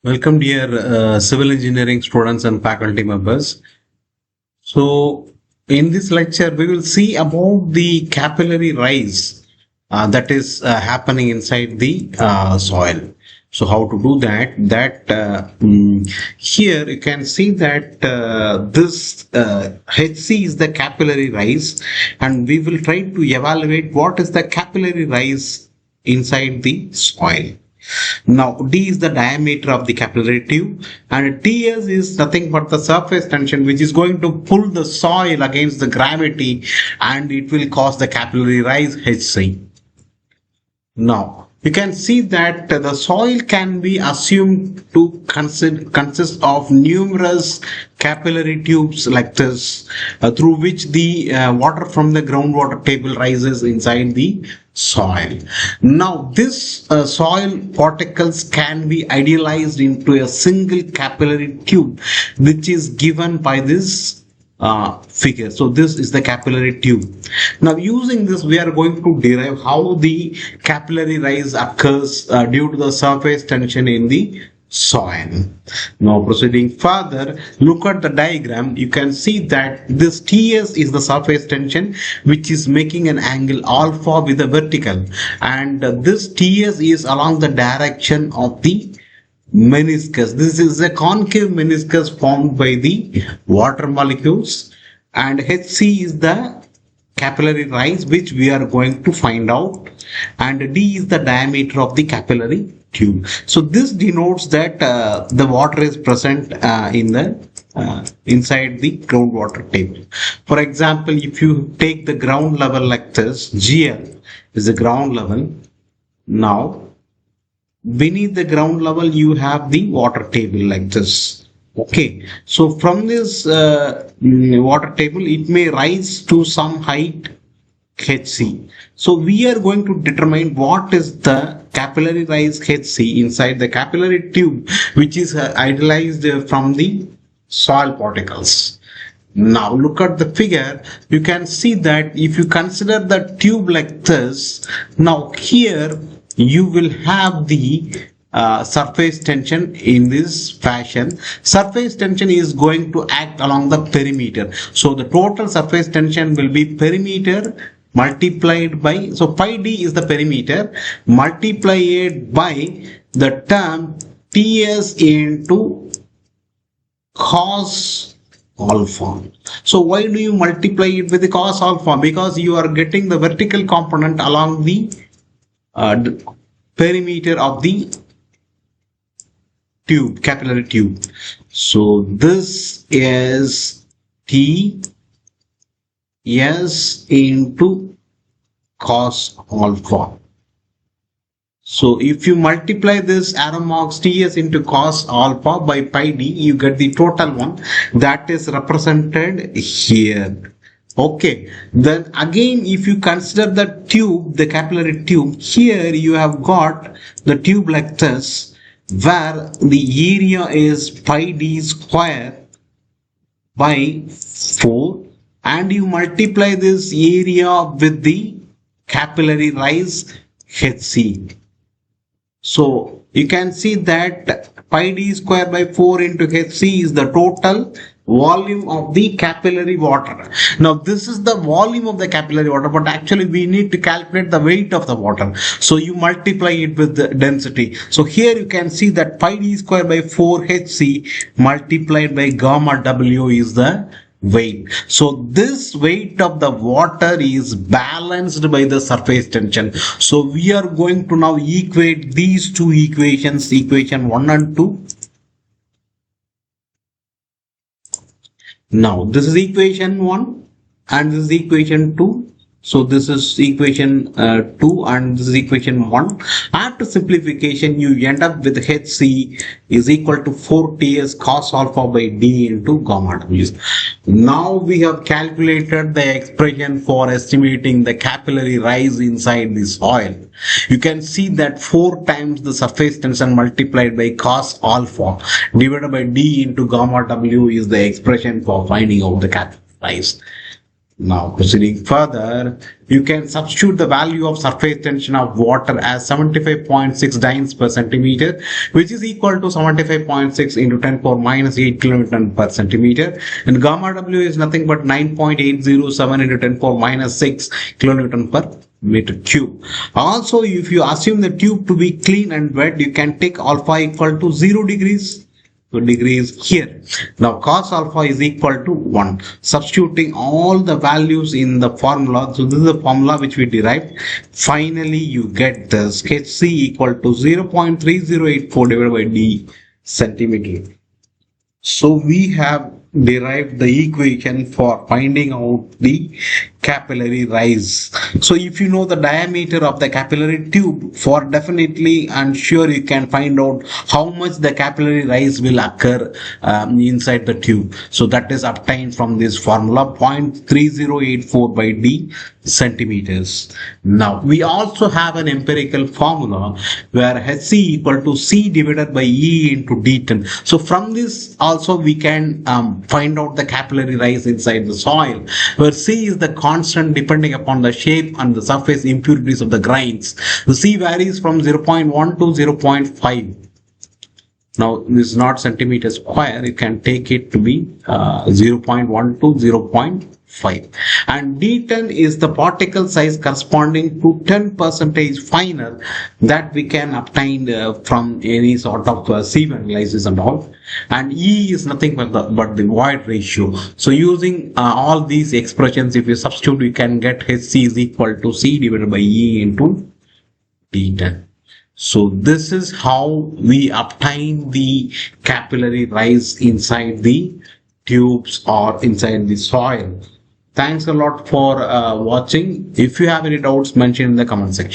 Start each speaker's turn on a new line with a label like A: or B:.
A: Welcome, dear civil engineering students and faculty members. So, in this lecture, we will see about the capillary rise that is happening inside the soil. So, how to do that? Here you can see that this HC is the capillary rise, and we will try to evaluate what is the capillary rise inside the soil. Now, D is the diameter of the capillary tube, and TS is nothing but the surface tension which is going to pull the soil against the gravity, and it will cause the capillary rise HC. Now, you can see that the soil can be assumed to consist of numerous capillary tubes like this, through which the water from the groundwater table rises inside the soil. Now, this soil particles can be idealized into a single capillary tube, which is given by this figure. So this is the capillary tube. Now, using this, we are going to derive how the capillary rise occurs due to the surface tension in the soil. Now, proceeding further, look at the diagram. You can see that this TS is the surface tension which is making an angle alpha with a vertical, and this TS is along the direction of the meniscus. This is a concave meniscus formed by the water molecules, and HC is the capillary rise which we are going to find out, and D is the diameter of the capillary tube. So this denotes that the water is present in the inside the groundwater table. For example, if you take the ground level like this, GL is the ground level. Now, beneath the ground level, you have the water table like this. Okay, so from this water table, it may rise to some height HC. So we are going to determine what is the capillary rise HC inside the capillary tube, which is idealized from the soil particles. Now look at the figure. You can see that if you consider the tube like this, now here you will have the surface tension in this fashion. Surface tension is going to act along the perimeter. So the total surface tension will be perimeter multiplied by, so pi d is the perimeter, multiplied by the term Ts into cos alpha. So why do you multiply it with the cos alpha? Because you are getting the vertical component along the perimeter of the tube, capillary tube. So this is T S into cos alpha. So if you multiply this arrow marks Ts into cos alpha by pi d, you get the total one that is represented here. Okay, then again, if you consider the tube, the capillary tube, here you have got the tube like this, where the area is pi d square by 4, and you multiply this area with the capillary rise HC. So you can see that pi d square by 4 into HC is the total volume of the capillary water. Now this is the volume of the capillary water, but actually we need to calculate the weight of the water. So you multiply it with the density. So here you can see that pi d square by 4 HC multiplied by gamma W is the weight. So this weight of the water is balanced by the surface tension. So we are going to now equate these two equations, equation 1 and 2. Now this is equation 1 and this is equation 2. So this is equation 2 and this is equation 1. After simplification, you end up with HC is equal to 4Ts cos alpha by D into gamma W. Now we have calculated the expression for estimating the capillary rise inside the soil. You can see that 4 times the surface tension multiplied by cos alpha divided by D into gamma W is the expression for finding out the capillary rise. Now proceeding further, you can substitute the value of surface tension of water as 75.6 dynes per centimeter, which is equal to 75.6 into 10 power minus 8 kilonewton per centimeter, and gamma W is nothing but 9.807 into 10 power minus 6 kilonewton per meter cube. Also, if you assume the tube to be clean and wet, you can take alpha equal to 0 degrees. Degrees here. Now cos alpha is equal to 1. Substituting all the values in the formula. So this is the formula which we derived. Finally, you get this Hc equal to 0.3084 divided by d centimeter. So we have derived the equation for finding out the capillary rise. So if you know the diameter of the capillary tube, for definitely and sure you can find out how much the capillary rise will occur inside the tube. So that is obtained from this formula 0.3084 by d centimeters. Now we also have an empirical formula where Hc equal to C divided by E into d10. So from this also we can find out the capillary rise inside the soil, where C is the constant depending upon the shape and the surface impurities of the grains. The C varies from 0.1 to 0.5. Now this is not centimeter square, you can take it to be 0.1 to 0.5, and D10 is the particle size corresponding to 10% finer that we can obtain from any sort of sieve analysis and all, and E is nothing but the void ratio. So using all these expressions, if you substitute, we can get Hc is equal to C divided by E into D10. So this is how we obtain the capillary rise inside the tubes or inside the soil. Thanks a lot for watching. If you have any doubts, mention in the comment section.